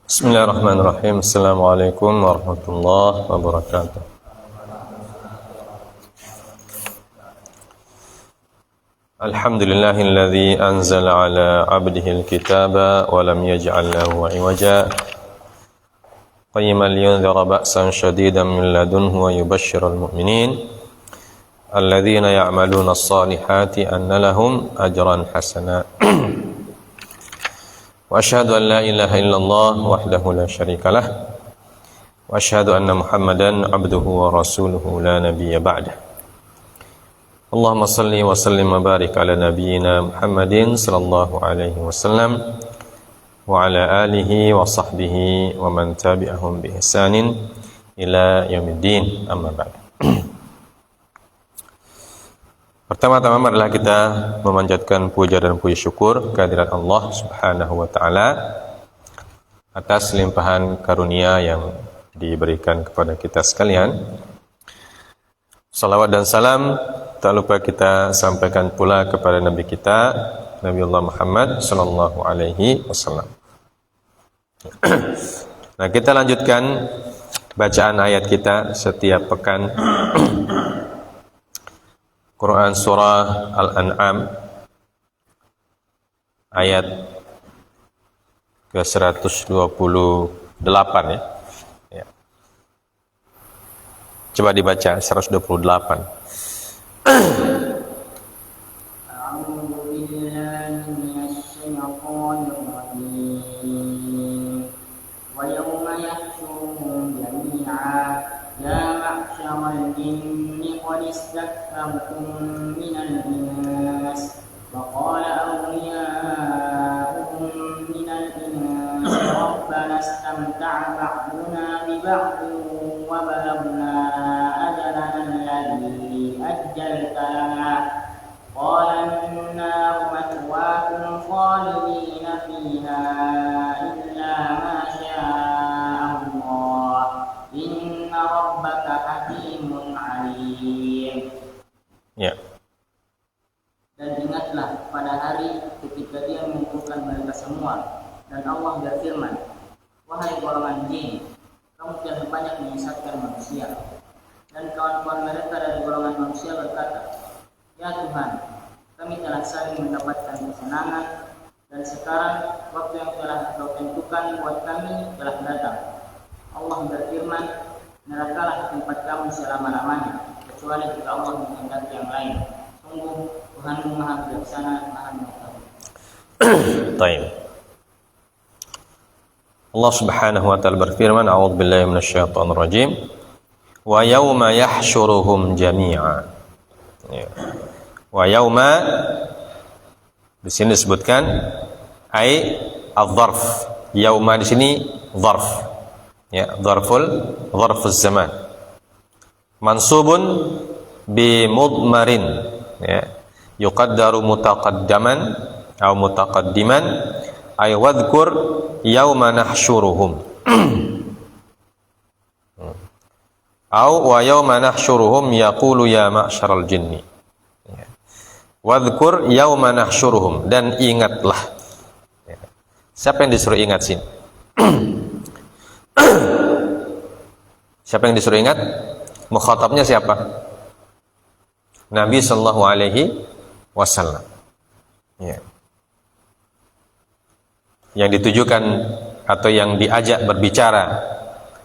Bismillahirrahmanirrahim. Assalamualaikum warahmatullahi wabarakatuh. Alhamdulillahilladzi anzala ala abdihil kitaba wa lam yaj'al lahu iwaja qayyiman liyunzira ba'san shadidan min ladunhu wa yubashshiral mu'minin alladzina ya'maluna as-salihati anna lahum ajran hasana. Wa asyhadu an la ilaha illallah wahdahu la syarika lah wa asyhadu anna Muhammadan abduhu wa rasuluhu la nabiyya ba'dah. Allahumma salli wa sallim wa barik ala nabiyyina Muhammadin sallallahu alaihi wasallam wa ala alihi wa sahbihi wa man tabi'ahum bi ihsanin ila yaumiddin, amma ba'd. Pertama-tama marilah kita memanjatkan puja dan puji syukur kehadirat Allah Subhanahu wa taala atas limpahan karunia yang diberikan kepada kita sekalian. Salawat dan salam tak lupa kita sampaikan pula kepada Nabi kita, Nabiullah Muhammad sallallahu alaihi wasallam. Nah, kita lanjutkan bacaan ayat kita setiap pekan. Quran Surah Al-An'am ayat ke-128 ya. Coba dibaca 128. استكثرتم من الإنس وقال أولياؤهم من الإنس ربنا استمتع بعضنا ببعض وبلغنا أجلنا الذي أجلت لنا قال النار مثواكم خالدين فيها إلا ما شاء الله إن ربك حكيم عليم. Ya. Dan ingatlah pada hari ketika Dia mengumpulkan mereka semua, dan Allah berfirman, wahai golongan jin, kamu telah banyak menyesatkan manusia. Dan kawan-kawan mereka dari golongan manusia berkata, ya Tuhan, kami telah saling mendapatkan kesenangan, dan sekarang waktu yang telah Engkau tentukan buat kami telah datang. Allah berfirman, nerakalah tempat kamu selama-lamanya, kecuali jika Allah menghendaki yang lain. Sungguh Tuhanmu Maha Bijaksana, Maha Mengetahui. Baik. Allah Subhanahu wa taala berfirman, a'udzubillahi minasyaitonir rajim. Wa yauma yahsyuruhum jami'a. Ya. Wa yauma di sini disebutkan ai adz-dzarf. Yauma di sini dzarf. Ya, dzarfuz zaman. Mansubun bi mudmarin, ya, yuqaddaru mutaqaddaman atau mutaqaddiman ay wadhkur yauma nahsyuruhum au wa yauma nahsyuruhum yaqulu ya ma'syaral jinni, ya. Wadhkur yauma nahsyuruhum, dan ingatlah, ya. Siapa yang disuruh ingat sini? Siapa yang disuruh ingat? Mukhatabnya siapa? Nabi sallallahu alaihi wasallam. Ya. Yang ditujukan atau yang diajak berbicara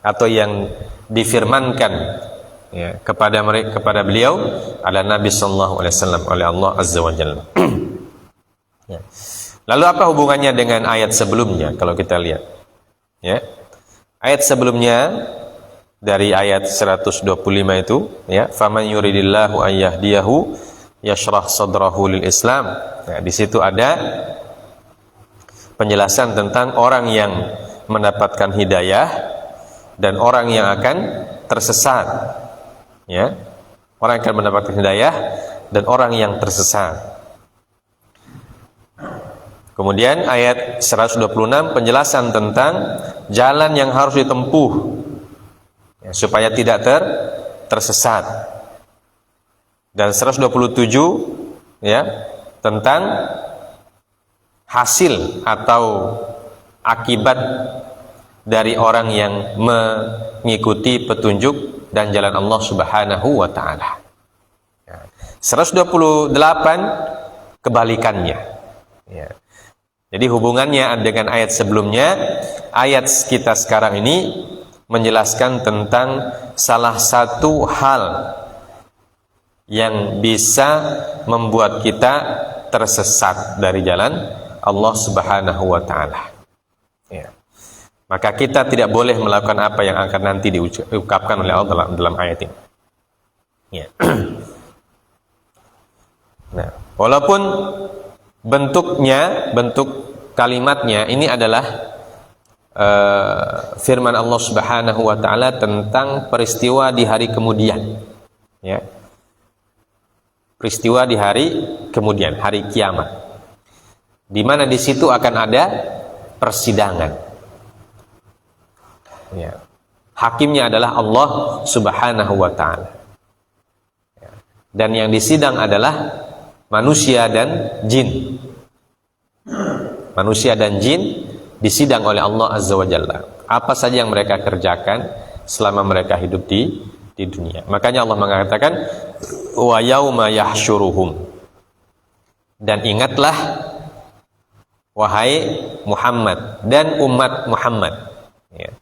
atau yang difirmankan, ya, kepada mereka, kepada beliau adalah Nabi sallallahu alaihi wasallam oleh Allah azza wa jalla. Ya. Lalu apa hubungannya dengan ayat sebelumnya kalau kita lihat? Ya. Ayat sebelumnya dari ayat 125 itu, ya, faman yuridillahu ayyahdiyahu yashrah sadrahu lil Islam. Ya, di situ ada penjelasan tentang orang yang mendapatkan hidayah dan orang yang akan tersesat. Ya. Orang yang akan mendapatkan hidayah dan orang yang tersesat. Kemudian ayat 126 penjelasan tentang jalan yang harus ditempuh, ya, supaya tidak tersesat. Dan 127, ya, tentang hasil atau akibat dari orang yang mengikuti petunjuk dan jalan Allah Subhanahu wa taala. 128 kebalikannya. Ya. Jadi hubungannya dengan ayat sebelumnya, ayat kita sekarang ini menjelaskan tentang salah satu hal yang bisa membuat kita tersesat dari jalan Allah Subhanahu wa taala. Ya. Maka kita tidak boleh melakukan apa yang akan nanti diungkapkan oleh Allah dalam ayat ini. Ya. Nah, walaupun bentuk kalimatnya ini adalah firman Allah Subhanahu wa taala tentang peristiwa di hari kemudian, ya. Peristiwa di hari kemudian, hari kiamat, di mana di situ akan ada persidangan, ya. Hakimnya adalah Allah Subhanahu wa taala, ya. Dan yang disidang adalah manusia dan jin. Manusia dan jin disidang oleh Allah Azza wa Jalla. Apa saja yang mereka kerjakan selama mereka hidup di dunia. Makanya Allah mengatakan wa yauma yahsyuruhum. Dan ingatlah wahai Muhammad dan umat Muhammad. Ya.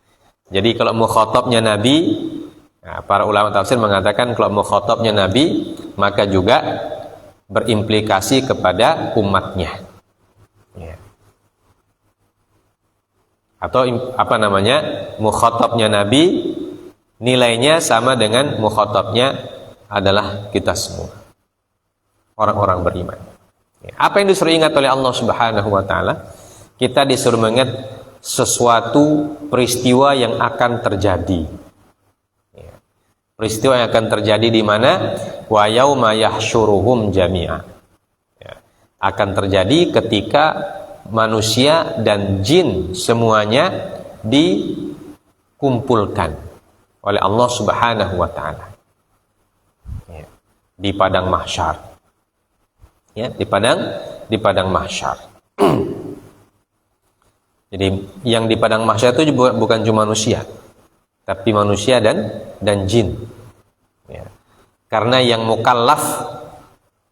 Jadi kalau mukhatabnya Nabi, nah, para ulama tafsir mengatakan kalau mukhatabnya Nabi, maka juga berimplikasi kepada umatnya, ya. Atau mukhatabnya Nabi nilainya sama dengan mukhatabnya adalah kita semua, orang-orang beriman, ya. Apa yang disuruh ingat oleh Allah Subhanahu wa taala? Kita disuruh mengingat sesuatu peristiwa yang akan terjadi, ya. Peristiwa yang akan terjadi di mana? Wa yauma yahsyuruhum jami'a, ya. Akan terjadi ketika manusia dan jin semuanya dikumpulkan oleh Allah Subhanahu wa taala, ya. Di padang mahsyar, ya, di padang mahsyar. Jadi yang di padang mahsyar itu bukan cuma manusia, tapi manusia dan jin, ya. Karena yang mukallaf,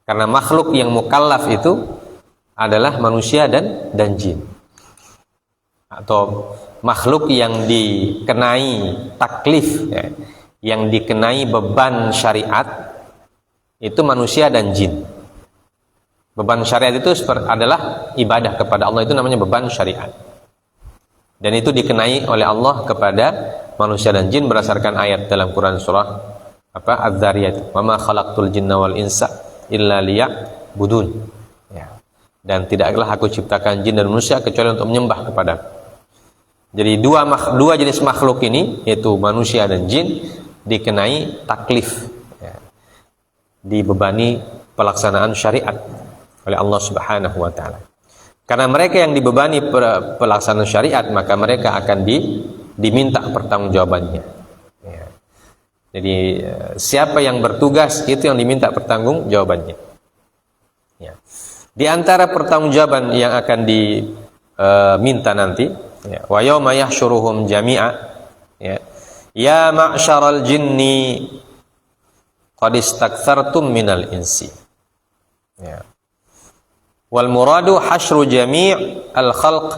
karena makhluk yang mukallaf itu adalah manusia dan jin. Atau makhluk yang dikenai taklif, ya, yang dikenai beban syariat itu manusia dan jin. Beban syariat itu adalah ibadah kepada Allah, itu namanya beban syariat. Dan itu dikenai oleh Allah kepada manusia dan jin berdasarkan ayat dalam Quran surah Az-Zariyat, wa ma khalaqtul jinna wal insa illa liya'budun, ya. Dan tidaklah aku ciptakan jin dan manusia kecuali untuk menyembah kepadaku. Jadi dua jenis makhluk ini, yaitu manusia dan jin, dikenai taklif, ya. Dibebani pelaksanaan syariat oleh Allah Subhanahu wa taala. Karena mereka yang dibebani pelaksanaan syariat, maka mereka akan diminta pertanggungjawabannya. Jadi siapa yang bertugas itu yang diminta pertanggungjawabannya, ya. Di antara pertanggungjawaban yang akan diminta nanti, ya, wa yauma yahsyuruhum jami'a, ya, ya ma'syaral jinni qad istaktsartum minal insi, ya. Wal muradu hasyru jami' al khalq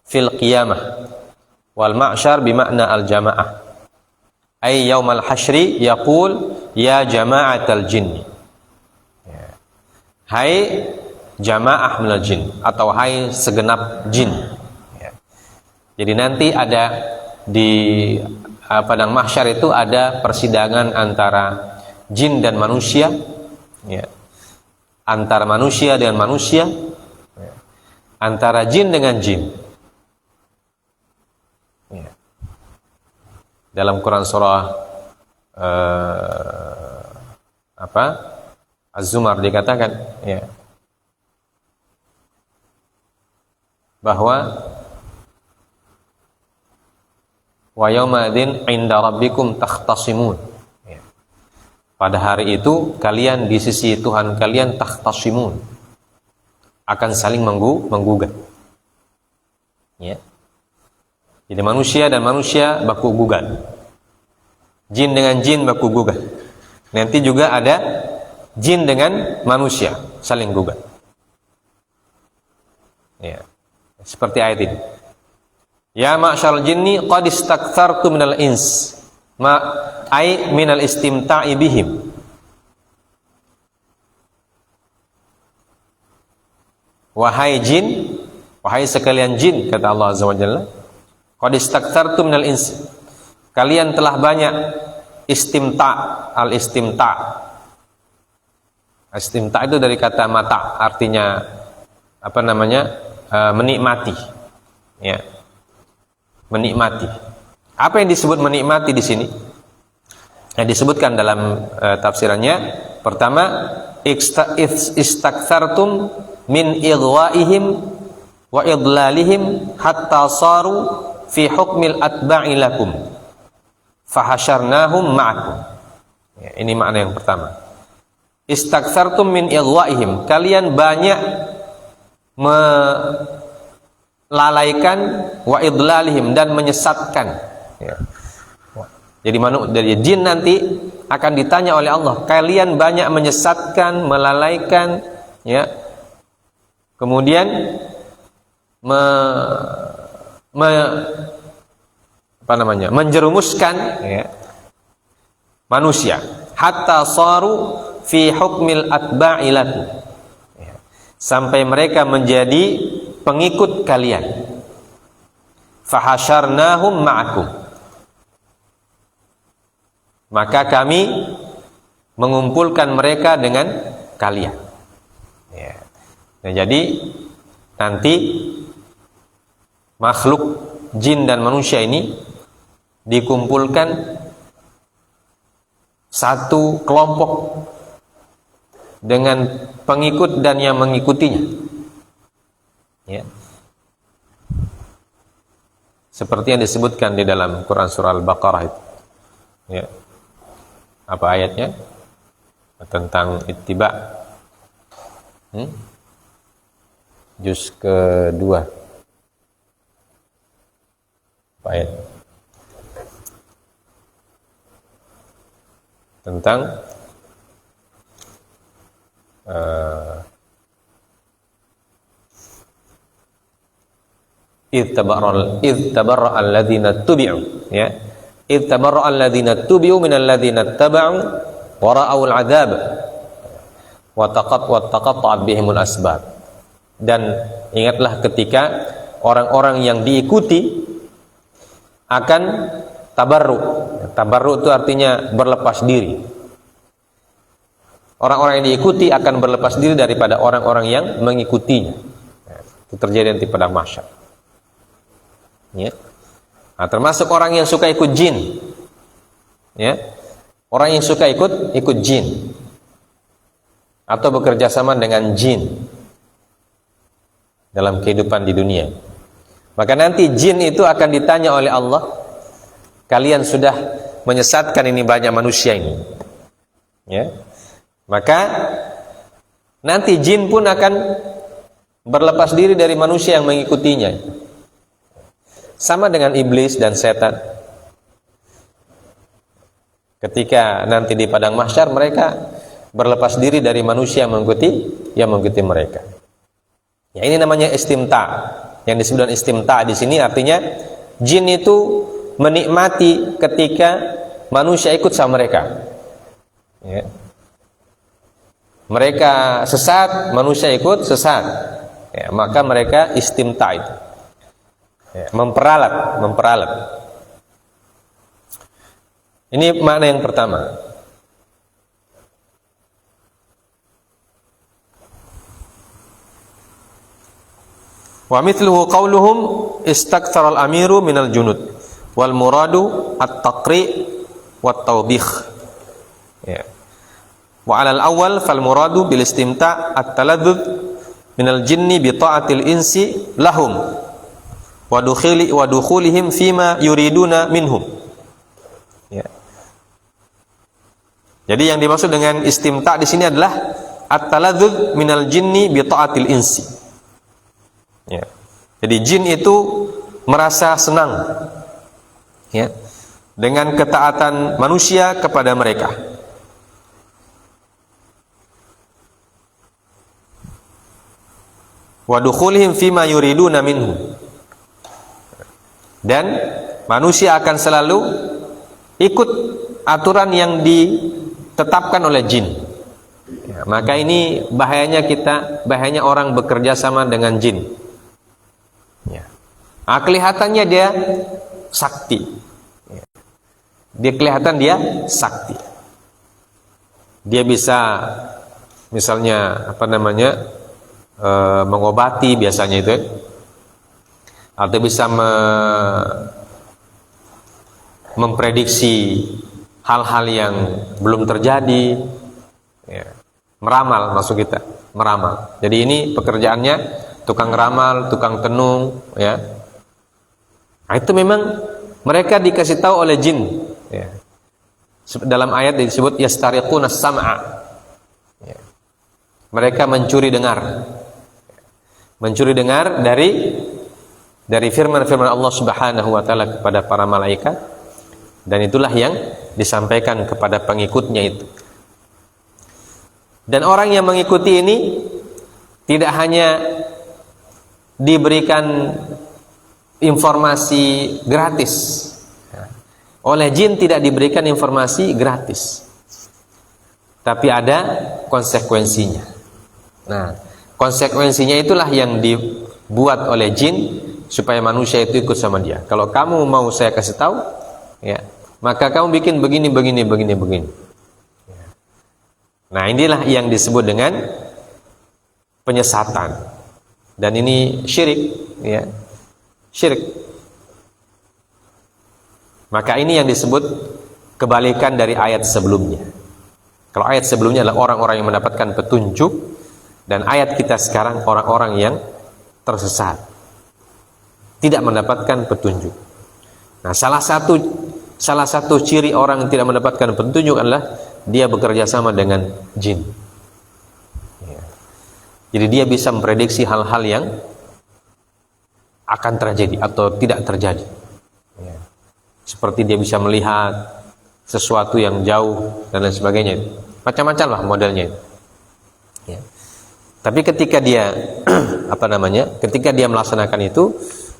fil qiyamah wal ma'syar bimakna al jamaah. Ay yaumal hasyri yaqul ya jama'atal jinni, ya. Hai jamaah minal jin, atau hai segenap jin, ya. Jadi nanti ada di padang mahsyar itu ada persidangan antara jin dan manusia, ya. Antara manusia dengan manusia, ya. Antara jin dengan jin, ya. Dalam Quran surah Az-Zumar dikatakan, ya, bahwa wa yaumadzin 'inda rabbikum takhtasimun, ya. Pada hari itu kalian di sisi Tuhan kalian takhtasimun, akan saling menggugat, ya. Jadi manusia dan manusia baku gugat, jin dengan jin baku gugat. Nanti juga ada jin dengan manusia saling gugat. Ya, seperti ayat ini. Ya ma'syarul jinni qad istakthartu minal ins ma ai minal istimta'i bihim. Wahai jin, wahai sekalian jin, kata Allah Azza wa Jalla, qad istakthartu minal ins, kalian telah banyak istimta. Al-istimta, istimta itu dari kata mata, artinya apa namanya, menikmati, ya, menikmati. Apa yang disebut menikmati di sini? Yang disebutkan dalam tafsirannya, pertama, istakthartum min idwaihim wa idlalihim hatta saru fi hukmil atba'i lakum fahasyarnahum ma'akum. Ya, ini makna yang pertama. Istakthartum min idwaihim, kalian banyak melalaikan, wa idlalihim, dan menyesatkan. Ya. Jadi dari jin nanti akan ditanya oleh Allah, kalian banyak menyesatkan, melalaikan, ya, kemudian menjerumuskan, ya, manusia, hatta saru fi hukmil atba'i lakum, ya, sampai mereka menjadi pengikut kalian. Fahasyarnahum ma'akum, maka kami mengumpulkan mereka dengan kalian. Ya. Nah, jadi nanti makhluk jin dan manusia ini dikumpulkan satu kelompok dengan pengikut dan yang mengikutinya. Ya. Seperti yang disebutkan di dalam Quran surah Al-Baqarah itu. Ya. Apa ayatnya? Tentang ittiba. Juz kedua. Apa ayat? Tentang idh tabarra'a alladhina tubi'u, ya, idh tabarra'a alladhina tubi'u minal ladzina taba'u wa ra'awul 'adzab wa taqatta'at bihimul asbab. Dan ingatlah ketika orang-orang yang diikuti akan tabarru. Tabarru itu artinya berlepas diri. Orang-orang yang diikuti akan berlepas diri daripada orang-orang yang mengikutinya. Itu terjadi nanti pada mahsyar. Ya. Nah, termasuk orang yang suka ikut jin, ya, orang yang suka ikut jin atau bekerja sama dengan jin dalam kehidupan di dunia. Maka nanti jin itu akan ditanya oleh Allah, kalian sudah menyesatkan ini banyak manusia ini, ya. Maka nanti jin pun akan berlepas diri dari manusia yang mengikutinya. Sama dengan iblis dan setan. Ketika nanti di padang mahsyar mereka berlepas diri dari manusia yang mengikuti mereka. Ya, ini namanya istimta. Yang disebut dengan istimta di sini artinya jin itu menikmati ketika manusia ikut sama mereka. Ya. Mereka sesat, manusia ikut sesat. Ya, maka mereka istimta itu. Ya, memperalat. Ini makna yang pertama. Wa mithluhu qauluhum istaktsara al-amiru minal junud wal muradu at-taqri' wat tawbikh. Ya. Wa 'alal awwal fal muradu bil istimta' at-taladzuz minal jinni bi ta'atil insi lahum wa dukhulihim fima yuriduna minhum. Ya. Jadi yang dimaksud dengan istimta' di sini adalah at-taladzuz minal jinni bi ta'atil insi. Ya. Jadi jin itu merasa senang ya dengan ketaatan manusia kepada mereka. Wa dukhulihim fima yuriduna minhu. Dan manusia akan selalu ikut aturan yang ditetapkan oleh jin. Ya, maka ini bahayanya orang bekerja sama dengan jin. Ya. Kelihatannya dia sakti. Ya. Dia kelihatan dia sakti. Dia bisa misalnya mengobati biasanya itu ya. Atau bisa memprediksi hal-hal yang belum terjadi ya. Meramal maksud kita, meramal. Jadi ini pekerjaannya tukang ramal, tukang tenung ya. Nah, itu memang mereka dikasih tahu oleh jin ya. Dalam ayat disebut yastariquna sam'a ya. Mereka mencuri dengar dari firman-firman Allah Subhanahu wa taala kepada para malaikat, dan itulah yang disampaikan kepada pengikutnya itu. Dan orang yang mengikuti ini tidak hanya diberikan informasi gratis. Oleh jin tidak diberikan informasi gratis, tapi ada konsekuensinya. Nah, konsekuensinya itulah yang dibuat oleh jin supaya manusia itu ikut sama dia. Kalau kamu mau saya kasih tahu, ya, maka kamu bikin begini. Nah, inilah yang disebut dengan penyesatan. Dan ini syirik, ya. Syirik. Maka ini yang disebut kebalikan dari ayat sebelumnya. Kalau ayat sebelumnya adalah orang-orang yang mendapatkan petunjuk, dan ayat kita sekarang orang-orang yang tersesat, tidak mendapatkan petunjuk. Nah, salah satu ciri orang yang tidak mendapatkan petunjuk adalah dia bekerja sama dengan jin. Ya. Jadi dia bisa memprediksi hal-hal yang akan terjadi atau tidak terjadi. Ya. Seperti dia bisa melihat sesuatu yang jauh dan lain sebagainya. Macam-macam lah modelnya. Ya. Tapi ketika dia ketika dia melaksanakan itu,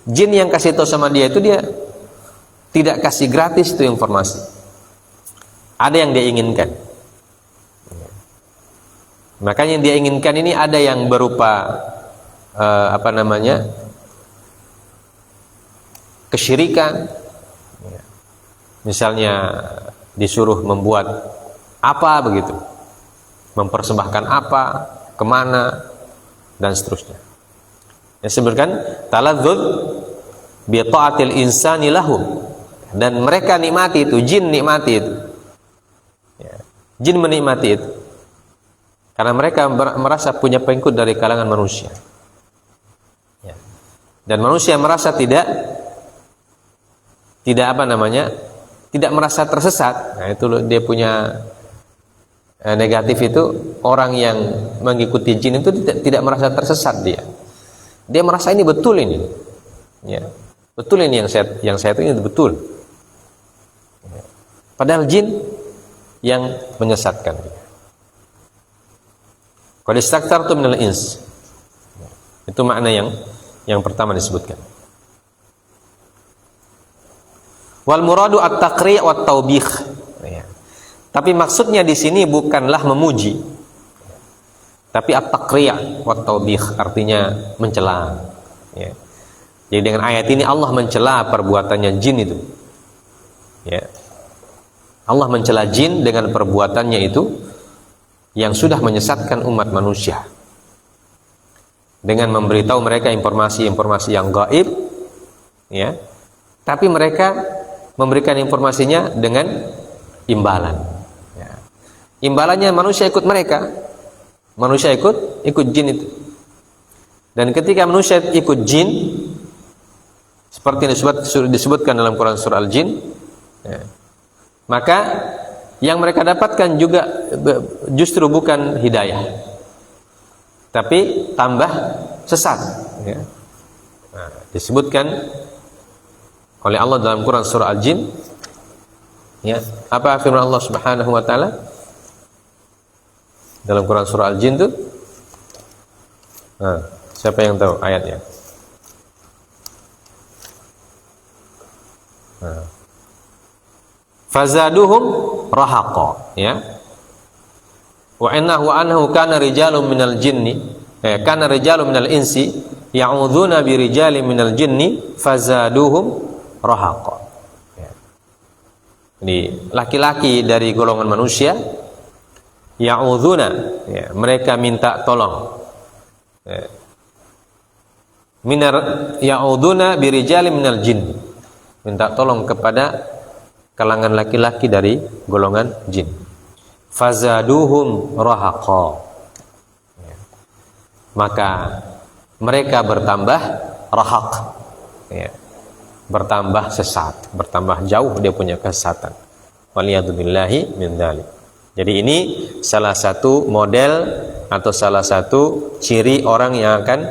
jin yang kasih tahu sama dia itu dia tidak kasih gratis itu informasi. Ada yang dia inginkan. Makanya yang dia inginkan ini ada yang berupa kesyirikan. Misalnya disuruh membuat apa begitu, mempersembahkan apa, kemana, dan seterusnya. Yang disebutkan taladzud bi ta'atil insani lahum, dan mereka nikmati itu, jin nikmati itu. Ya. Jin menikmati itu karena mereka merasa punya pengikut dari kalangan manusia. Ya. Dan manusia merasa tidak merasa tersesat. Nah, itu dia punya negatif itu, orang yang mengikuti jin itu tidak merasa tersesat dia. Dia merasa ini betul ini. Ya. Betul ini yang saya itu ini betul. Ya. Padahal jin yang menyesatkan dia. Qad istaktartu minal ins. Itu makna yang pertama disebutkan. Wal muradu at-taqri' wat taubih. Ya. Tapi maksudnya di sini bukanlah memuji, tapi at-taqri' wat taubih, artinya mencela. Ya. Jadi dengan ayat ini Allah mencela perbuatannya jin itu. Ya. Allah mencela jin dengan perbuatannya itu yang sudah menyesatkan umat manusia, dengan memberitahu mereka informasi-informasi yang gaib, ya. Tapi mereka memberikan informasinya dengan imbalan. Ya. Imbalannya manusia ikut mereka, manusia ikut jin itu. Dan ketika manusia ikut jin, seperti yang disebutkan dalam Quran surah Al-Jin, ya, maka yang mereka dapatkan juga justru bukan hidayah, tapi tambah sesat. Ya. Nah, disebutkan oleh Allah dalam Quran surah Al-Jin. Ya, apa firman Allah Subhanahu wa taala dalam Quran surah Al-Jin itu? Nah, siapa yang tahu ayatnya? Nah. Fazaduhum rahaqa, ya. Wa annahu kana rijalun minal jinni, kana rijalun minal insi ya'udzuna bi rijalin minal jinni fazaduhum rahaqa. Ya. Jadi laki-laki dari golongan manusia ya'udzuna, ya, mereka minta tolong. Ya. Ya'udzuna bi rijalin minal jinni, minta tolong kepada kalangan laki-laki dari golongan jin. Fazaduhum rahaqa, ya. Maka mereka bertambah rahaq, ya. Bertambah sesat, bertambah jauh dia punya kesesatan. Waliyadzubillahi min dzalik. Jadi ini salah satu model atau salah satu ciri orang yang akan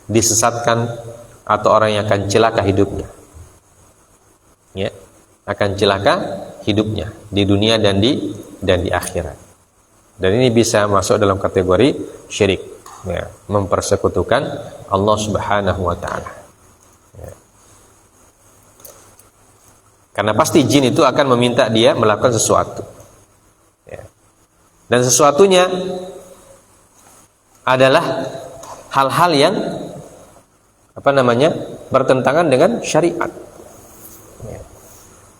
disesatkan atau orang yang akan celaka hidupnya. Ya, akan celaka hidupnya di dunia dan di akhirat. Dan ini bisa masuk dalam kategori syirik, ya, mempersekutukan Allah Subhanahu wa taala. Ya. Karena pasti jin itu akan meminta dia melakukan sesuatu. Ya. Dan sesuatunya adalah hal-hal yang bertentangan dengan syariat. Ya.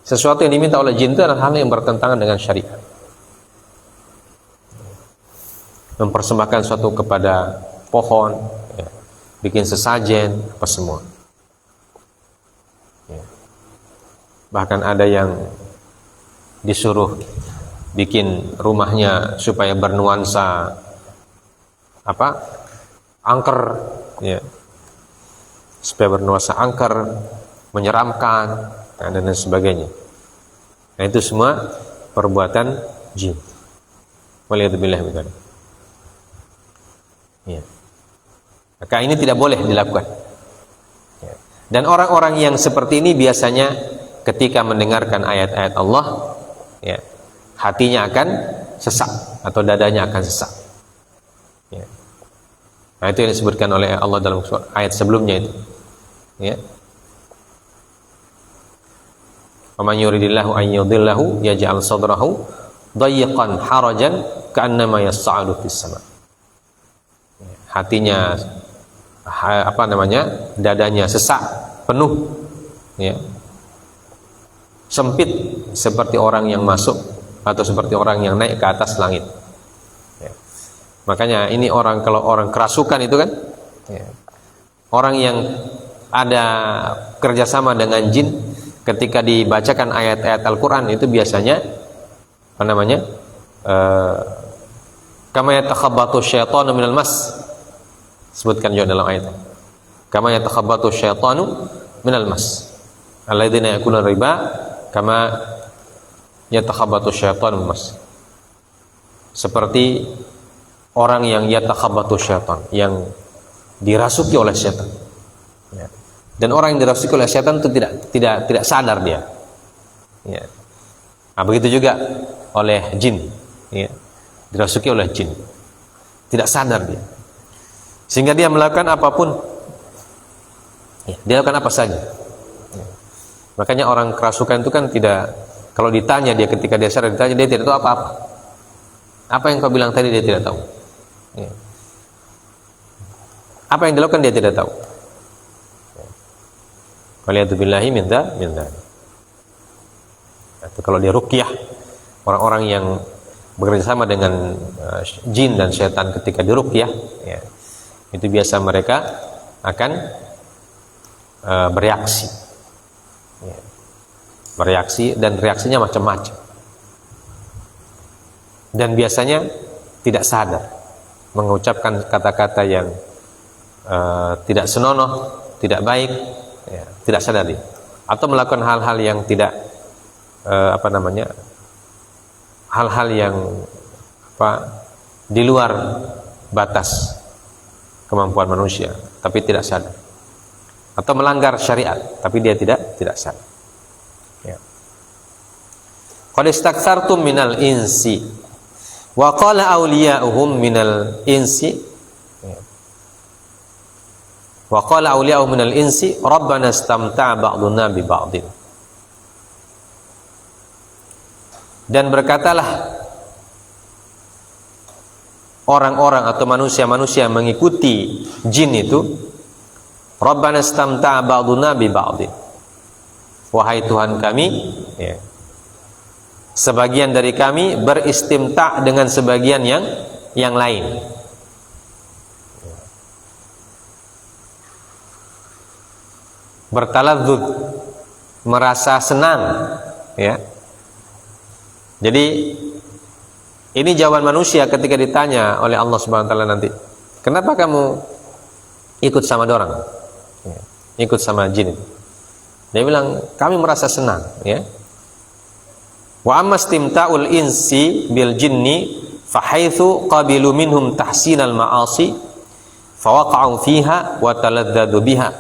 Sesuatu yang diminta oleh jin itu adalah hal yang bertentangan dengan syariat. Mempersembahkan sesuatu kepada pohon, ya, bikin sesajen, apa semua. Ya. Bahkan ada yang disuruh bikin rumahnya supaya bernuansa angker, ya, supaya bernuansa angker, menyeramkan, dan lain sebagainya. Nah, itu semua perbuatan jin. Waliyadzubillah min dzalik. Ya. Maka ini tidak boleh dilakukan. Ya. Dan orang-orang yang seperti ini biasanya ketika mendengarkan ayat-ayat Allah, ya, hatinya akan sesak atau dadanya akan sesak. Ya. Nah, itu yang disebutkan oleh Allah dalam ayat sebelumnya itu. Ya. Wa man yuridillahu an yudhillahu yaj'al sadrahu dayyqan harajan ka'annama yas'adu fis sama'. Hatinya dadanya sesak, penuh, ya, sempit seperti orang yang masuk atau seperti orang yang naik ke atas langit. Ya. Makanya ini kalau orang kerasukan itu kan, ya, orang yang ada kerjasama dengan jin, ketika dibacakan ayat-ayat Al-Quran itu biasanya kama yatakhabbatu syaitanu minal mas, sebutkan juga dalam ayat, kama yatakhabbatu syaitanu minal mas alladzina yakuluna riba kama yatakhabbatu syaitanu minal mas, seperti orang yang yatakhabbatu syaitan, yang dirasuki oleh syaitan. Ya. Dan orang yang dirasuki oleh syaitan itu tidak sadar dia. Ya. Nah, begitu juga oleh jin, ya. Dirasuki oleh jin, tidak sadar dia, sehingga dia melakukan apapun, ya, dia lakukan apa saja. Ya. Makanya orang kerasukan itu kan tidak, kalau ditanya dia ketika dia sadar ditanya dia tidak tahu apa-apa. Apa yang kau bilang tadi dia tidak tahu. Ya. Apa yang dilakukan dia tidak tahu. Waliyadzubillahi min dzalik. Atau kalau dia ruqyah, orang-orang yang bekerja sama dengan jin dan setan ketika diruqyah, ya, itu biasa mereka akan bereaksi, ya, bereaksi, dan reaksinya macam-macam, dan biasanya tidak sadar mengucapkan kata-kata yang tidak senonoh, tidak baik, ya, tidak sadar dia, atau melakukan hal-hal yang tidak hal-hal yang di luar batas kemampuan manusia, tapi tidak sadar. atau melanggar syariat, tapi dia tidak salah. Ya. Qad istakthartum minal insi wa qala awliya'uhum minal insi wa qala awliya'uhum minal insi rabbana istamta'a ba'duna bi ba'din. Dan berkatalah orang-orang atau manusia-manusia yang mengikuti jin itu, rabbana istamta'a ba'duna bi ba'din. Wahai Tuhan kami, ya, sebagian dari kami beristimta' dengan sebagian yang lain. Bertaladzud, merasa senang, ya. Jadi ini jawaban manusia ketika ditanya oleh Allah Subhanahu wa taala nanti, kenapa kamu ikut sama dorang, ya, ikut sama jin? Dia bilang, kami merasa senang, ya. Wa amma istimta'ul insi bil jinni fa haitsu qabilu minhum tahsinal ma'asi fa waqa'u fiha wa taladzadu biha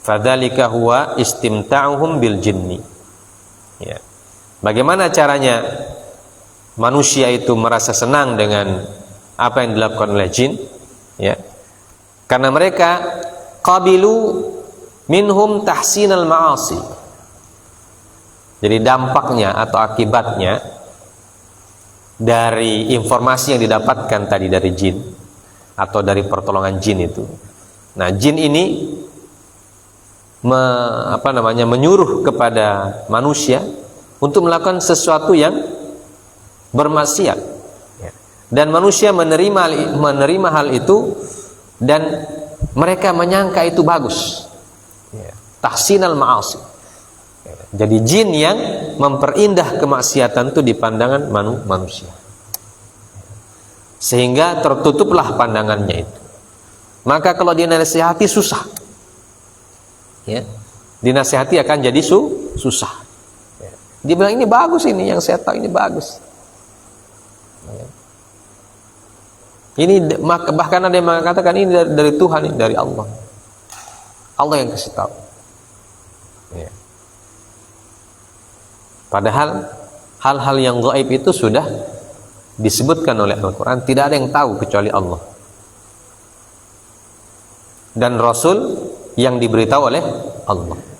fadzalika huwa istimta'uhum bil jinni. Ya. Bagaimana caranya manusia itu merasa senang dengan apa yang dilakukan oleh jin? Ya. Karena mereka qabilu minhum tahsinal ma'asi. Jadi dampaknya atau akibatnya dari informasi yang didapatkan tadi dari jin atau dari pertolongan jin itu. Nah, jin ini menyuruh kepada manusia untuk melakukan sesuatu yang bermaksiat, dan manusia menerima hal itu dan mereka menyangka itu bagus. Tahsinal ma'asi. Jadi jin yang memperindah kemaksiatan itu di pandangan manusia, sehingga tertutuplah pandangannya itu. Maka kalau dinasihati susah, ya, dinasihati akan jadi susah. Dia bilang ini bagus, ini yang saya tahu ini bagus. Ini bahkan ada yang mengatakan ini dari Tuhan, ini dari Allah. Allah yang kasih tahu. Ya. Padahal hal-hal yang gaib itu sudah disebutkan oleh Al-Quran, tidak ada yang tahu kecuali Allah dan Rasul yang diberitahu oleh Allah.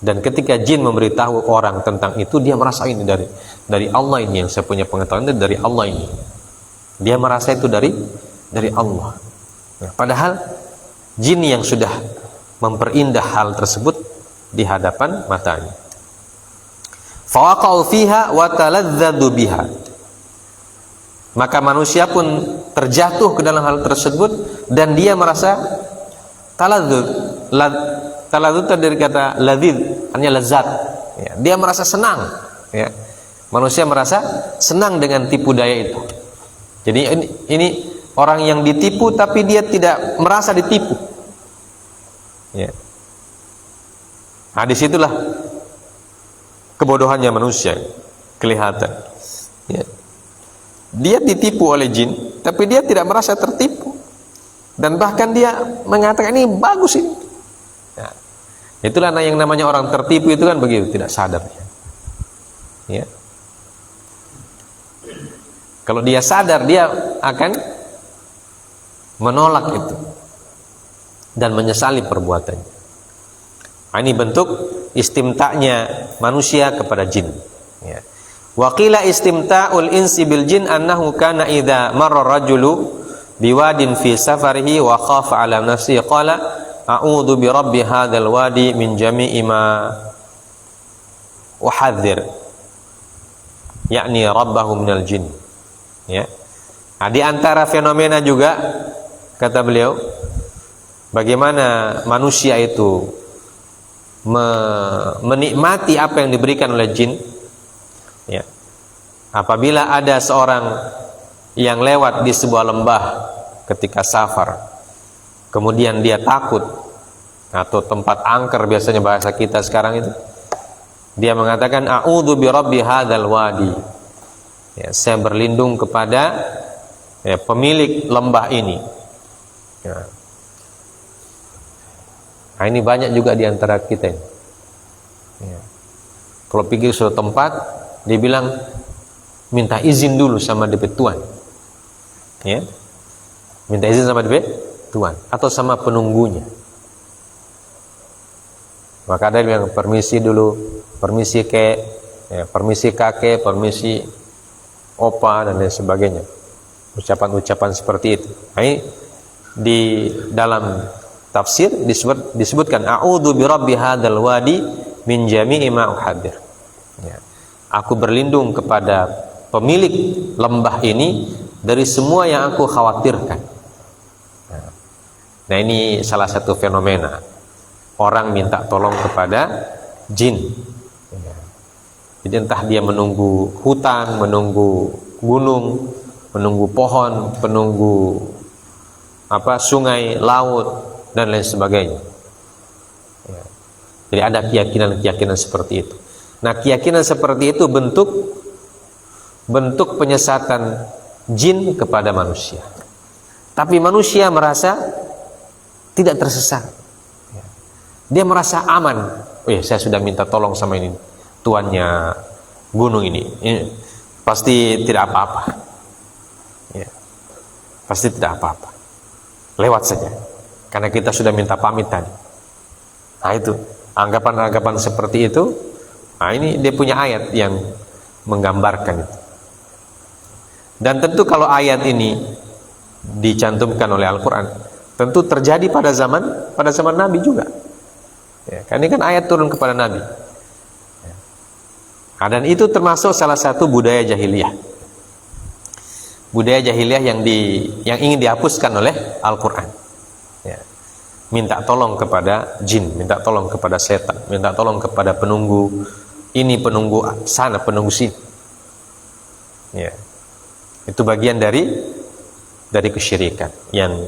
Dan ketika jin memberitahu orang tentang itu, dia merasa ini dari Allah, ini yang saya punya pengetahuan itu dari Allah ini. Dia merasa itu dari Allah. Nah, padahal jin yang sudah memperindah hal tersebut di hadapan matanya. Fawaqa'u fiha wa taladzadu biha. Maka manusia pun terjatuh ke dalam hal tersebut dan dia merasa taladzud. Taladzud dari kata ladzid, artinya lezat. Ya, dia merasa senang. Ya. Manusia merasa senang dengan tipu daya itu. Jadi ini orang yang ditipu tapi dia tidak merasa ditipu. Ya. Nah, disitulah kebodohannya manusia kelihatan. Ya. Dia ditipu oleh jin, tapi dia tidak merasa tertipu, dan bahkan dia mengatakan ini bagus ini. Ya. Itulah yang namanya orang tertipu itu kan begitu, tidak sadar. Ya. Kalau dia sadar, dia akan menolak itu dan menyesali perbuatannya. Nah, ini bentuk istimta'nya manusia kepada jin. Ya. Wa qila istimta'ul insi bil jin annahu kana idza marra rajulu biwadin fi safarihi wa khafa ala nafsihi qala a'udzu bi rabbi hadzal wadi min jami'i ma uhadzir, yakni rabbahu minal jin. Ya. Nah, di antara fenomena juga kata beliau, bagaimana manusia itu menikmati apa yang diberikan oleh jin. Ya. Apabila ada seorang yang lewat di sebuah lembah ketika safar, kemudian dia takut, atau tempat angker biasanya bahasa kita sekarang itu, dia mengatakan a'udzu bi rabbi hadzal wadi. Ya, saya berlindung kepada ya, pemilik lembah ini. Ya. Nah, ini banyak juga di antara kita ini. Ya. Kalau pergi ke suatu tempat, dia bilang minta izin dulu sama DP tuan. Ya. Minta izin sama DP tuan atau sama penunggunya. Maka ada yang permisi dulu, permisi kek, ya, permisi kakek, permisi opa dan lain sebagainya. Ucapan-ucapan seperti itu. Nah, ini di dalam tafsir disebutkan a'udzu birabbi hadzal wadi min jami'i ma uhadir. Ya. Aku berlindung kepada pemilik lembah ini dari semua yang aku khawatirkan. Nah, ini salah satu fenomena orang minta tolong kepada jin. Ya. Jadi entah dia menunggu hutan, menunggu gunung, menunggu pohon, menunggu sungai, laut dan lain sebagainya. Ya. Jadi ada keyakinan-keyakinan seperti itu. Nah, keyakinan seperti itu bentuk penyesatan jin kepada manusia. Tapi manusia merasa tidak tersesat. Ya. Dia merasa aman. Oh ya, saya sudah minta tolong sama ini tuannya gunung ini pasti tidak apa-apa. Ya. Pasti tidak apa-apa. Lewat saja. Karena kita sudah minta pamit tadi. Nah, itu anggapan-anggapan seperti itu. Nah, ini dia punya ayat yang menggambarkan itu. Dan tentu kalau ayat ini dicantumkan oleh Al-Quran, tentu terjadi pada zaman Nabi juga. Ya, karena ini kan ayat turun kepada Nabi. Ya. Nah, dan itu termasuk salah satu budaya jahiliyah. Budaya jahiliyah yang ingin dihapuskan oleh Al-Quran. Ya. Minta tolong kepada jin, minta tolong kepada setan, minta tolong kepada penunggu ini, penunggu sana, penunggu sini. Ya. Itu bagian dari kesyirikan yang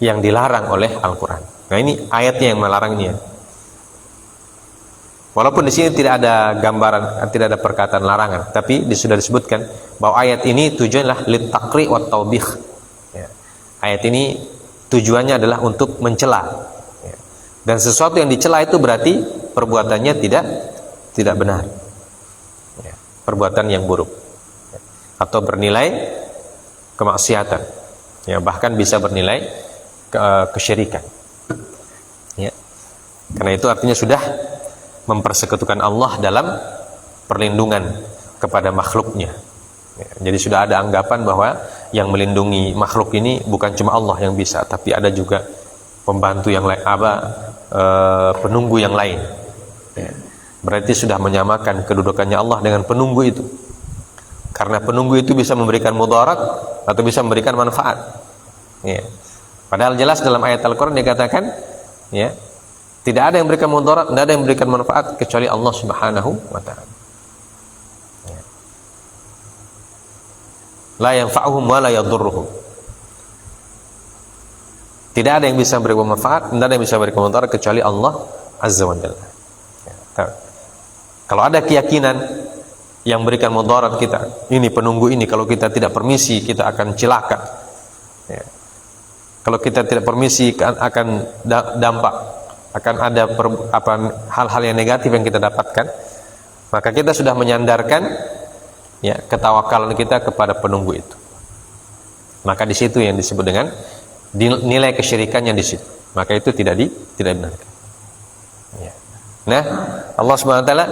yang dilarang oleh Al-Quran. Nah, ini ayatnya yang melarangnya. Walaupun di sini tidak ada gambaran, tidak ada perkataan larangan, tapi sudah disebutkan bahwa ayat ini tujuannya lit-taqri wa taubih. Ya. Ayat ini tujuannya adalah untuk mencela. Ya. Dan sesuatu yang dicela itu berarti perbuatannya tidak benar. Ya. Perbuatan yang buruk. Ya. Atau bernilai kemaksiatan. Ya, bahkan bisa bernilai kesyirikan. Ya. Karena itu artinya sudah mempersekutukan Allah dalam perlindungan kepada makhluknya. Ya, jadi sudah ada anggapan bahwa yang melindungi makhluk ini bukan cuma Allah yang bisa, tapi ada juga pembantu yang lain, penunggu yang lain. Ya, berarti sudah menyamakan kedudukannya Allah dengan penunggu itu. Karena penunggu itu bisa memberikan mudarat atau bisa memberikan manfaat. Ya. Padahal jelas dalam ayat Al-Quran dikatakan, ya, tidak ada yang memberikan mudarat, tidak ada yang memberikan manfaat kecuali Allah Subhanahu wa ta'ala. Ya. La yanfa'uhum wa la yadurruhum. Tidak ada yang bisa memberikan manfaat, tidak ada yang bisa memberikan mudarat kecuali Allah Azza wa Jalla. Ya. Kalau ada keyakinan yang memberikan mudarat kita, ini penunggu ini, kalau kita tidak permisi kita akan celaka. Ya. Kalau kita tidak permisi akan dampak, akan ada hal-hal yang negatif yang kita dapatkan, maka kita sudah menyandarkan, ya, ketawakalan kita kepada penunggu itu. Maka di situ yang disebut dengan nilai kesyirikannya di situ. Maka itu tidak dibenarkan. Ya. Nah, Allah Subhanahu wa taala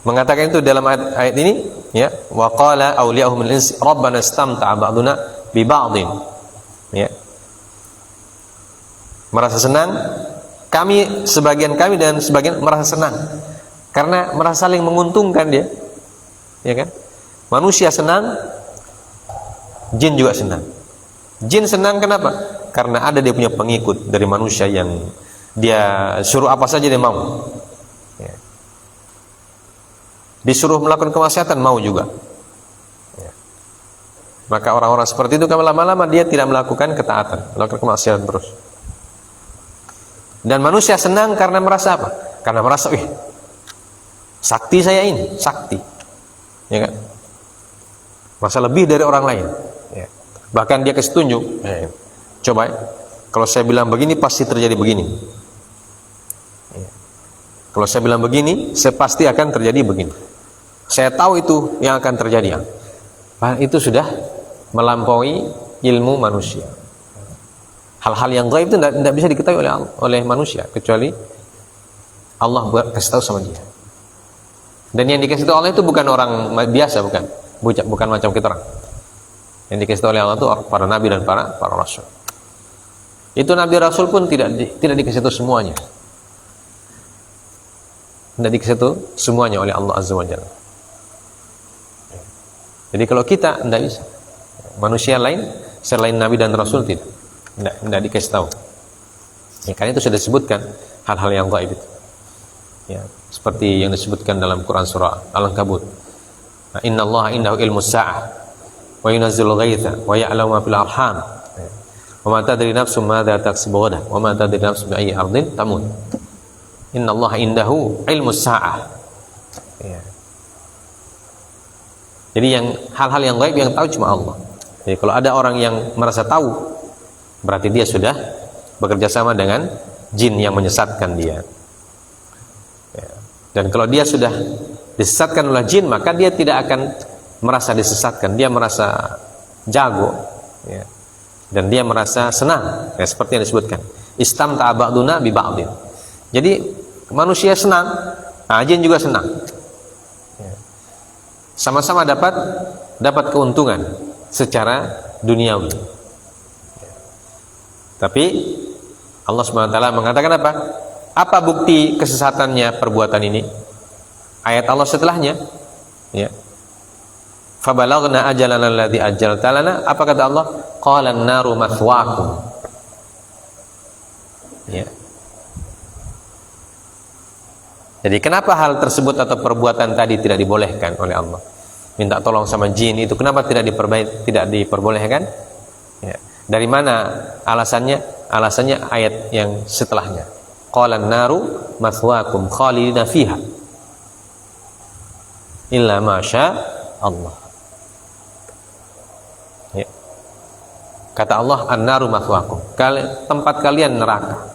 mengatakan itu dalam ayat ini, ya, wa qala awliya'uhum al-ins rabbana istamta'a ba'duna bi ba'din. Ya. Merasa senang, sebagian kami dan sebagian merasa senang karena merasa saling menguntungkan dia. Ya kan? Manusia senang, jin juga senang. Jin senang kenapa? Karena ada dia punya pengikut dari manusia yang dia suruh apa saja dia mau. Ya. Disuruh melakukan kemaksiatan mau juga. Ya. Maka orang-orang seperti itu kan lama-lama dia tidak melakukan ketaatan, melakukan kemaksiatan terus. Dan manusia senang karena merasa apa? Karena merasa, sakti saya ini, sakti. Ya kan? merasa lebih dari orang lain. Ya. Bahkan dia kasih tunjuk, coba kalau saya bilang begini pasti terjadi begini. Ya. Kalau saya bilang begini, saya pasti akan terjadi begini. Saya tahu itu yang akan terjadi. Itu sudah melampaui ilmu manusia. Hal-hal yang gaib itu tidak bisa diketahui oleh manusia kecuali Allah kasih tahu sama dia. Dan yang dikasih tahu Allah itu bukan orang biasa, bukan macam kita orang. Yang dikasih tahu oleh Allah itu para nabi dan para rasul. Itu nabi rasul pun tidak dikasih tahu semuanya. Tidak dikasih tahu semuanya oleh Allah Azza wa Jalla. Jadi kalau kita tidak bisa, manusia lain selain nabi dan rasul tidak dikasih tahu. Ya, karena itu sudah disebutkan hal-hal yang gaib itu. Ya, seperti yang disebutkan dalam Quran surah Al-Ankabut. Innallaha indahu ilmus sa'ah wa yunazzilul ghaitha wa ya'lamu ma fil arham. Wa ma tadri nafsun madza taksibu ghadan wa ma tadri nafsun bi ayyi ardin tamut. Innallaha indahu ilmus sa'ah. Ya. Jadi yang hal-hal yang gaib yang tahu cuma Allah. Jadi kalau ada orang yang merasa tahu, berarti dia sudah bekerja sama dengan jin yang menyesatkan dia. Ya. Dan kalau dia sudah disesatkan oleh jin, maka dia tidak akan merasa disesatkan, dia merasa jago, ya. Dan dia merasa senang, ya, seperti yang disebutkan. Istamta'a ba'duna bi ba'din. Jadi manusia senang, jin juga senang. Ya. Sama-sama dapat keuntungan secara duniawi. Ya. Tapi Allah Subhanahu wa taala mengatakan apa? Apa bukti kesesatannya perbuatan ini? Ayat Allah setelahnya, ya. Fabalaghna ajalana alladzi ajjalta lana. Apa kata Allah? Qala an-naru mathwaakum. Ya. Jadi kenapa hal tersebut atau perbuatan tadi tidak dibolehkan oleh Allah? Minta tolong sama jin itu kenapa tidak diperbolehkan? Ya. Dari mana alasannya? Alasannya ayat yang setelahnya. Qala an-naru mathwaakum khalidina fiha illa ma syaa Allah. Ya. Kata Allah, an-naru mathwaakum. Tempat kalian neraka.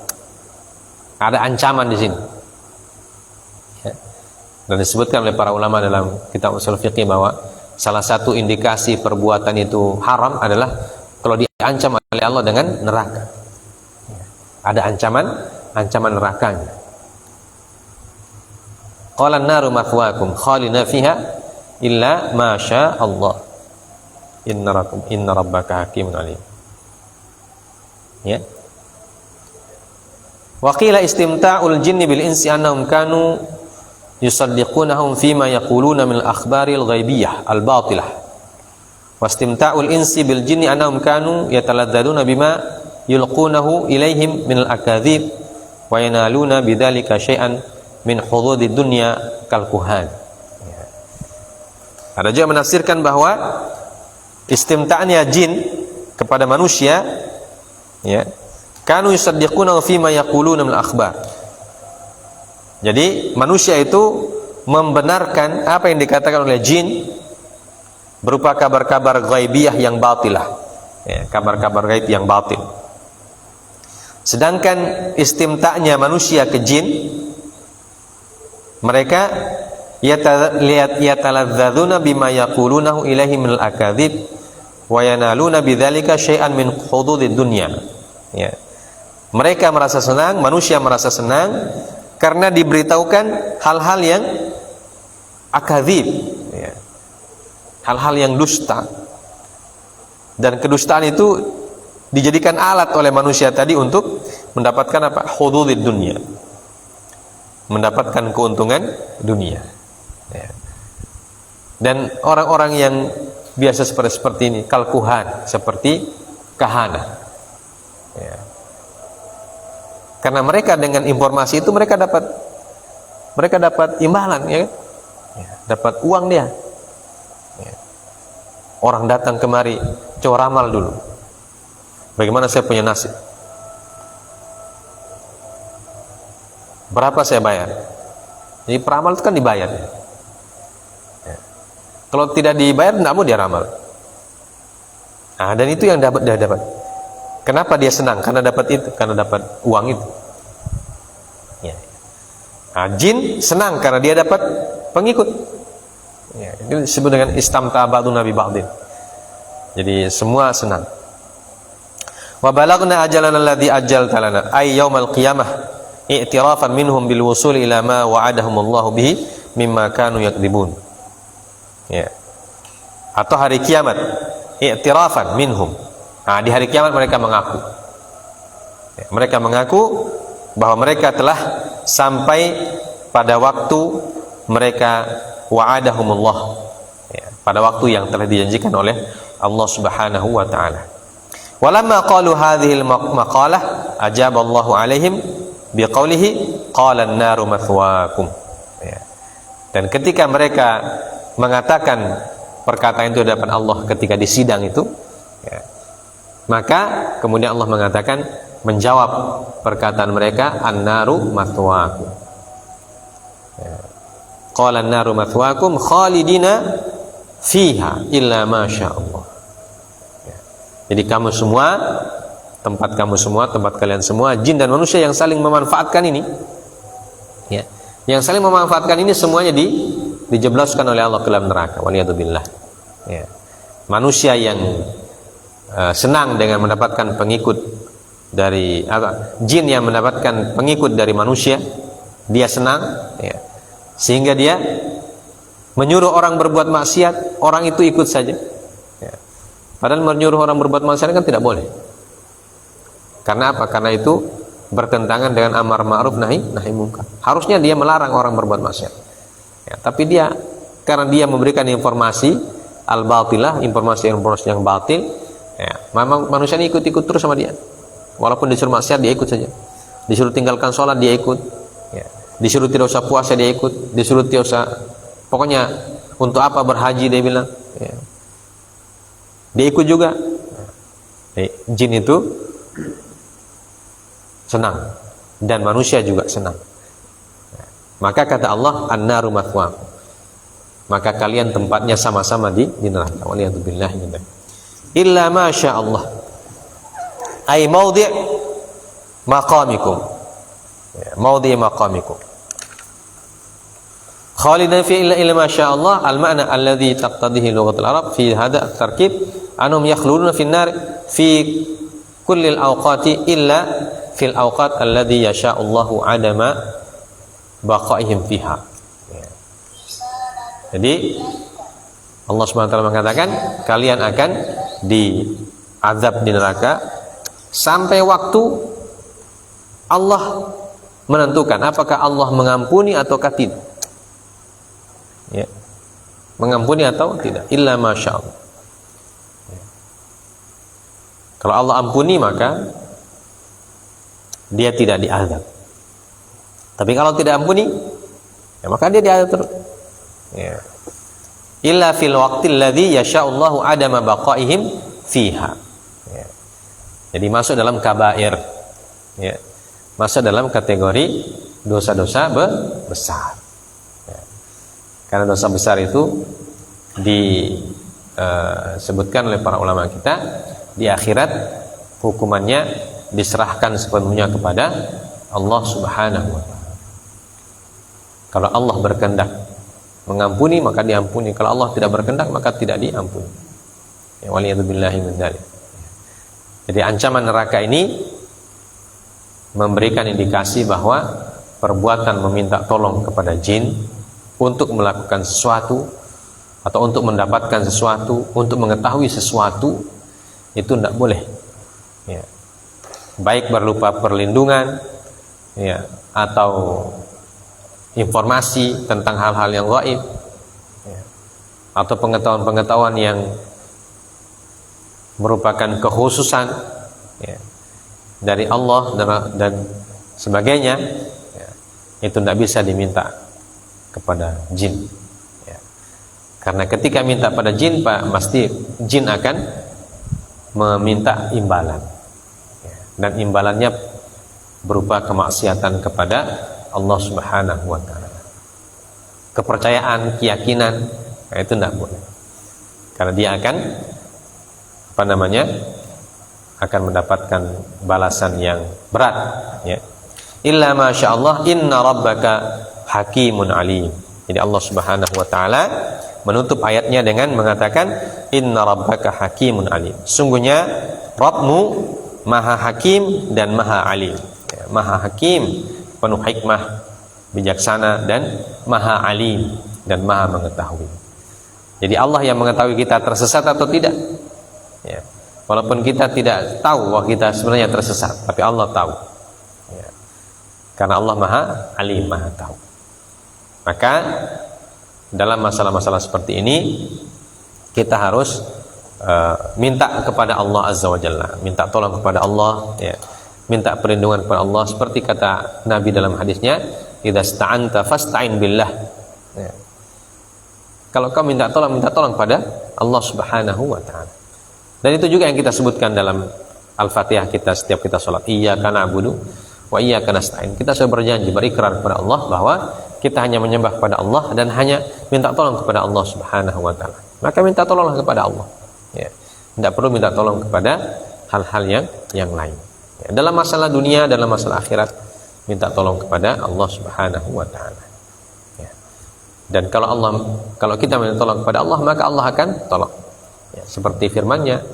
Ada ancaman di sini. Ya. Dan disebutkan oleh para ulama dalam kitab ushul fiqih bahwa salah satu indikasi perbuatan itu haram adalah kalau diancam oleh Allah dengan neraka. Ya. Ada ancaman nerakanya. Qala an-naru mathwaakum khalidina fiha illa ma syaa Allah. Inna rabbaka hakimun alim. Ya. Wa qila istimta'ul jinni bil insi annahum kanu yusaddiqunahum fima yaquluna min al-akhbaril ghaibiyah al-batilah. Wa istimta'ul insi bil jinni annahum kanu yataladzaduna bima yulqunahu ilaihim min al-akadzib wa yanaluna bidzalika syai'an min hududid dunya kal kuhan. Ya. Ada juga menafsirkan bahwa istimta'nya jin kepada manusia, ya, kanu yusaddiquna fi ma yaquluna min al-akhbar. Jadi manusia itu membenarkan apa yang dikatakan oleh jin berupa kabar-kabar ghaibiyah yang batilah, ya, kabar-kabar gaib yang batil. Sedangkan istimta'nya manusia ke jin, mereka yataladzadzuna bima yaqulunahu ilaihi min al-akadzib wa yanaluna bidzalika syai'an min hududid dunya. Ya. Mereka merasa senang, manusia merasa senang karena diberitahukan hal-hal yang akadzib, ya. Hal-hal yang dusta. Dan kedustaan itu dijadikan alat oleh manusia tadi untuk mendapatkan apa? Hududid dunya. Mendapatkan keuntungan dunia. Ya. Dan orang-orang yang biasa seperti ini, kalkuhan, seperti kahana. Ya. Karena mereka dengan informasi itu mereka dapat imbalan, ya, ya, dapat uang dia. Ya. Orang datang kemari, coba ramal dulu. Bagaimana saya punya nasib? Berapa saya bayar? Jadi peramal itu kan dibayar. Ya. Kalau tidak dibayar, tidak mau dia ramal. Nah, dan itu yang dia dapat. Kenapa dia senang? Karena dapat itu, karena dapat uang itu. Ya. Nah, jin senang karena dia dapat pengikut. Ya, itu disebut dengan istamta ba'du nabi ba'din. Jadi semua senang. Wa balagna ajalana alladhi ajjalta lana ay yaumal qiyamah i'tirafan minhum bil wusul ila ma wa'adahumullahu bihi mimma kanu yakdibun. Ya. Atau hari kiamat, i'tirafan minhum. Nah, di hari kiamat mereka mengaku. Ya, mereka mengaku bahwa mereka telah sampai pada waktu mereka wa'adahumullah. Ya, pada waktu yang telah dijanjikan oleh Allah Subhanahu wa taala. Walamma qalu hadhihi al-maqalah ajaba Allah 'alaihim biqaulihi qala an-naru mathwaakum. Ya. Dan ketika mereka mengatakan perkataan itu di hadapan Allah ketika di sidang itu, ya, maka kemudian Allah mengatakan, menjawab perkataan mereka, an-naru mathwaakum. Ya. Qala an-naru mathwaakum khalidina fiha illa ma syaa Allah. Ya. Jadi kamu semua, tempat kamu semua, tempat kalian semua, jin dan manusia yang saling memanfaatkan ini, ya, yang saling memanfaatkan ini semuanya dijebloskan oleh Allah ke dalam neraka. Waliyadzubillah. Ya. Manusia yang senang dengan mendapatkan pengikut dari jin yang mendapatkan pengikut dari manusia, dia senang, ya, sehingga dia menyuruh orang berbuat maksiat, orang itu ikut saja. Ya. Padahal menyuruh orang berbuat maksiat kan tidak boleh. Karena apa? Karena itu bertentangan dengan amar ma'ruf nahi munkar. Harusnya dia melarang orang berbuat maksiat. Ya, tapi dia karena dia memberikan informasi al-batilah, informasi yang batil, ya, memang manusia ini ikut-ikut terus sama dia. Walaupun disuruh maksiat dia ikut saja. Disuruh tinggalkan sholat dia ikut. Ya. Disuruh tidak usah puasa dia ikut. Disuruh tidak usah, pokoknya untuk apa berhaji dia bilang. Ya. Dia ikut juga. Jin itu senang dan manusia juga senang. Maka kata Allah, an-naru mathwaakum. Maka kalian tempatnya sama-sama di neraka. Waliyadzubillah. Illa ma syaa Allah. Ay maudhi' maqamikum. Ya, maudhi' maqamikum. Khalidan fi illa ma syaa Allah, al-ma'na alladhi taqtadihi lughatul Arab fi hadha at-tarkib anhum yakhluduna fi an-nar fi kulli al-awqati illa fil awqat alladhi yasha Allahu 'adama baqaihim fiha. Ya. Jadi Allah SWT mengatakan kalian akan diazab di neraka sampai waktu Allah menentukan apakah Allah mengampuni ataukah tidak. Ya. Mengampuni atau tidak, illa masya Allah. Ya. Kalau Allah ampuni maka dia tidak diazab. Tapi kalau tidak ampuni, ya maka dia diazab terus. Ya. Illa fil waqtil ladzi yasha'ullahu adama baqaihim fiha. Ya. Jadi masuk dalam kabair. Ya. Masuk dalam kategori dosa-dosa besar. Ya. Karena dosa besar itu disebutkan oleh para ulama kita, di akhirat hukumannya diserahkan sepenuhnya kepada Allah Subhanahu wa ta'ala. Kalau Allah berkehendak mengampuni maka diampuni, kalau Allah tidak berkehendak maka tidak diampuni. Ya, waliyadzubillahi min dzalik. Jadi ancaman neraka ini memberikan indikasi bahwa perbuatan meminta tolong kepada jin untuk melakukan sesuatu atau untuk mendapatkan sesuatu, untuk mengetahui sesuatu, itu tidak boleh. Ya. Baik berupa perlindungan, ya, atau informasi tentang hal-hal yang gaib, ya, atau pengetahuan-pengetahuan yang merupakan kekhususan, ya, dari Allah dan sebagainya, ya, itu tidak bisa diminta kepada jin, ya. Karena ketika minta pada jin, pasti jin akan meminta imbalan, ya, dan imbalannya berupa kemaksiatan kepada Allah Subhanahu wa ta'ala. Kepercayaan, keyakinan Nah, itu tidak boleh. Karena dia akan akan mendapatkan balasan yang berat, ya. Illa masya Allah, inna rabbaka hakimun alim. Jadi Allah Subhanahu wa taala menutup ayatnya dengan mengatakan inna rabbaka hakimun alim. Sungguhnya Rabbmu maha hakim dan maha alim. Ya, maha hakim, penuh hikmah, bijaksana, dan maha alim, dan maha mengetahui. Jadi Allah yang mengetahui kita tersesat atau tidak, ya. Walaupun kita tidak tahu bahwa kita sebenarnya tersesat, tapi Allah tahu, ya. Karena Allah maha alim, maha tahu. Maka dalam masalah-masalah seperti ini kita harus minta kepada Allah Azza wa Jalla, minta tolong kepada Allah, ya. Minta perlindungan kepada Allah, seperti kata Nabi dalam hadisnya, idza sta'anta fasta'in billah, ya. Kalau kau minta tolong pada Allah Subhanahu wa taala. Dan itu juga yang kita sebutkan dalam Al-Fatihah kita setiap kita sholat. Iyyaka na'budu wa iyyaka nasta'in. Kita sudah berjanji, berikrar kepada Allah bahwa kita hanya menyembah kepada Allah dan hanya minta tolong kepada Allah Subhanahu wa taala. Maka minta tolonglah kepada Allah, ya. Tidak perlu minta tolong kepada hal-hal yang lain, ya. Dalam masalah dunia, dalam masalah akhirat, minta tolong kepada Allah Subhanahu wa taala. Dan kalau kita minta tolong kepada Allah, maka Allah akan tolong, ya, seperti firman-Nya,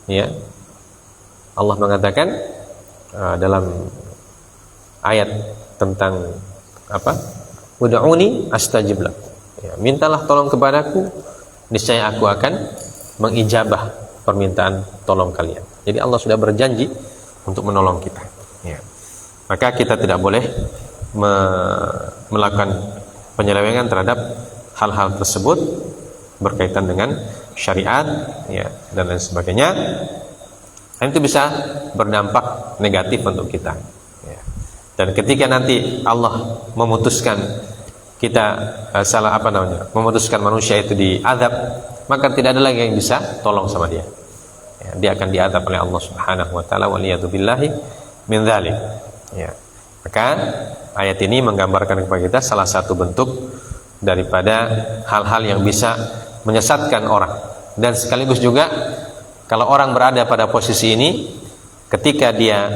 ya. Allah mengatakan dalam ayat tentang ud'uni astajib lak, ya, mintalah tolong kepadaku, niscaya aku akan mengijabah permintaan tolong kalian. Jadi Allah sudah berjanji untuk menolong kita, ya. Maka kita tidak boleh melakukan penyelewengan terhadap hal-hal tersebut berkaitan dengan syariat, ya, dan lain sebagainya. Dan itu bisa berdampak negatif untuk kita, ya. Dan ketika nanti Allah memutuskan kita memutuskan manusia itu diazab, maka tidak ada lagi yang bisa tolong sama dia, ya. Dia akan diazab oleh Allah Subhanahu wa taala, waliyadzubillahi min dzalik, ya. Maka ayat ini menggambarkan kepada kita salah satu bentuk daripada hal-hal yang bisa menyesatkan orang. Dan sekaligus juga kalau orang berada pada posisi ini, ketika dia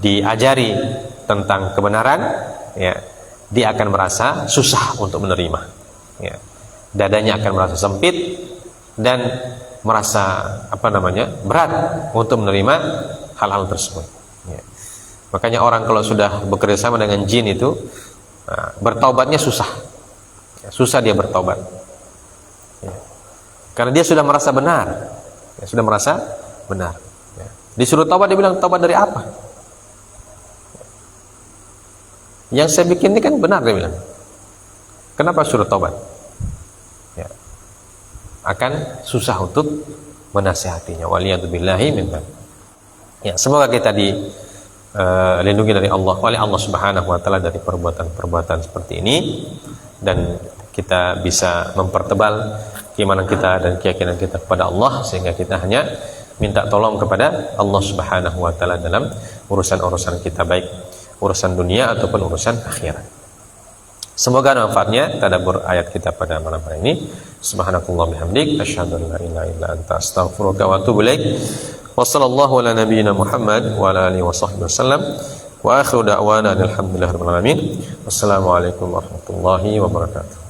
diajari tentang kebenaran, ya, dia akan merasa susah untuk menerima, ya. Dadanya akan merasa sempit dan merasa berat untuk menerima hal-hal tersebut, ya. Makanya orang kalau sudah bekerja sama dengan jin itu, bertaubatnya susah, ya, susah dia bertaubat, ya. Karena dia sudah merasa benar, ya, ya. Disuruh taubat, dia bilang taubat dari apa? Yang saya bikin ini kan benar, dia bilang. Kenapa suruh taubat? Ya. Akan susah untuk menasihatinya. Waliyadzubillahi min dzalik. Ya, semoga kita dilindungi dari Allah, oleh Allah Subhanahu wa taala dari perbuatan-perbuatan seperti ini, dan kita bisa mempertebal keimanan kita dan keyakinan kita kepada Allah, sehingga kita hanya minta tolong kepada Allah Subhanahu wa taala dalam urusan-urusan kita, baik urusan dunia ataupun urusan akhirat. Semoga manfaatnya tadabbur ayat kita pada malam hari ini. Subhanakallah bihamdik, asyhadu an la ilaha illa anta, astaghfiruka wa atubu ilaik. Wa sallallahu ala nabiyyina Muhammad wa ala alihi wa sahbihi wasallam. Wa akhiru da'wana alhamdulillahirabbil alamin. Wassalamualaikum warahmatullahi wabarakatuh.